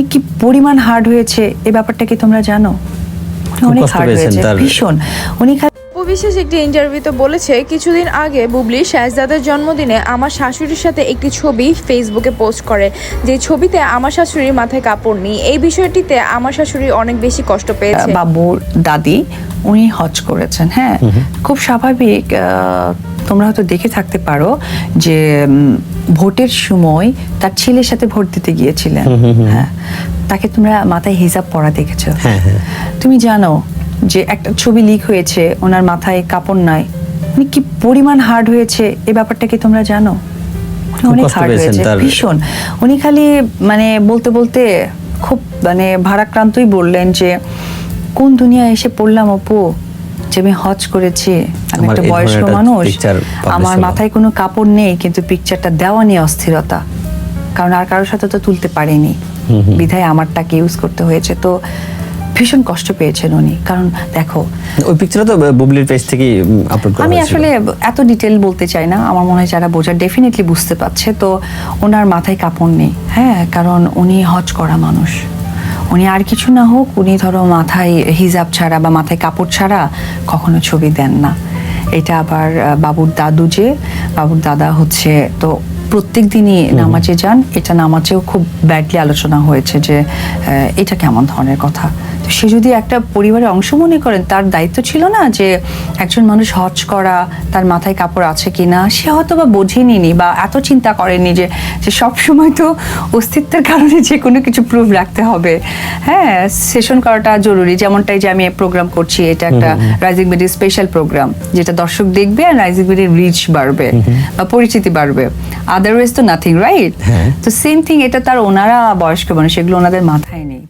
উনি কি পরিমাণ হার্ড হয়েছে এই ব্যাপারটা কি তোমরা জানো? অনেক হার্ড হয়েছে, ভীষণ। উনি বিশেষ একটি ইন্টারভিউতে বলেছে, কিছুদিন আগে বুবলি শাহজাদের জন্মদিনে আমার শাশুড়ির সাথে একটি ছবি ফেসবুকে পোস্ট করে, যে ছবিতে আমার শাশুড়ির মাথায় কাপড় নেই। এই বিষয়টিতে আমার শাশুড়ি অনেক বেশি কষ্ট পেয়েছে। বাবুর দাদি উনি হজ করেছেন, হ্যাঁ, খুব স্বাভাবিক। তোমরা হয়তো দেখে থাকতে পারো যে ভোটের সময় তার ছেলের সাথে ভোট দিতে গিয়েছিলেন, হ্যাঁ, তাকে তোমরা মাথায় হিজাব পরা দেখেছো। তুমি জানো যে একটা ছবি লিক হয়েছে, ওনার মাথায় কাপড় নাই। উনি কি পরিমাণ হার্ড হয়েছে এই ব্যাপারটা কি তোমরা জানো? অনেক হার্ড হয়েছে, ভীষণ। উনি খালি মানে বলতে বলতে খুব মানে ভারাক্রান্তই বললেন যে কোন দুনিয়ায় এসে পড়লাম অপু, যে আমি হজ করেছি, আমি একটা বয়স্ক মানুষ, আমার মাথায় কোনো কাপড় নেই, কিন্তু পিকচারটা দেওয়া নিয়ে অস্থিরতা, কারণ আর কারোর সাথে তো তুলতে পারিনি, বিধায় আমারটাকে ইউজ করতে হয়েছে। তো ভীষণ কষ্ট পেয়েছেন উনি। কারণ দেখো, ওই পিকচারটা তো বুবলির পেজ থেকে আপলোড করা হয়েছিল। আমি আসলে এত ডিটেইল বলতে চাই না, আমার মনে হয় যারা বোঝার ডেফিনেটলি বুঝতে পারছে। তো ওনার মাথায় কাপড় নেই, হ্যাঁ, কারণ উনি হজ করা মানুষ। উনি আর কিছু না হোক, উনি ধরো মাথায় হিজাব ছাড়া বা মাথায় কাপড় ছাড়া কখনো ছবি দেন না। এটা আবার বাবুর দাদু, যে বাবুর দাদা হচ্ছে, তো প্রত্যেক দিনই নামাজে যান। এটা নামাজেও খুব ব্যাডলি আলোচনা হয়েছে যে এটা কেমন ধরনের কথা। তো সে যদি একটা পরিবারের অংশ মনে করেন, তার দায়িত্ব ছিল না যে একজন মানুষ হজ করা, তার মাথায় কাপড় আছে কিনা, সে হয়তো বা বোঝেনি বা এত চিন্তা করেনি যে সব সময় তো অস্তিত্বের কারণে যে কোনো কিছু প্রুফ রাখতে হবে। হ্যাঁ, সেশন করাটা জরুরি। যেমনটাই যে আমি প্রোগ্রাম করছি, এটা একটা রাইজিং বিডির স্পেশাল প্রোগ্রাম, যেটা দর্শক দেখবে আর রাইজিং বিডির রিচ বাড়বে বা পরিচিতি বাড়বে। আদারওয়াইজ তো নাথিং, রাইট? তো সেম থিং, এটা তার ওনারা বয়স্ক মানুষ, এগুলো ওনাদের মাথায় নেই।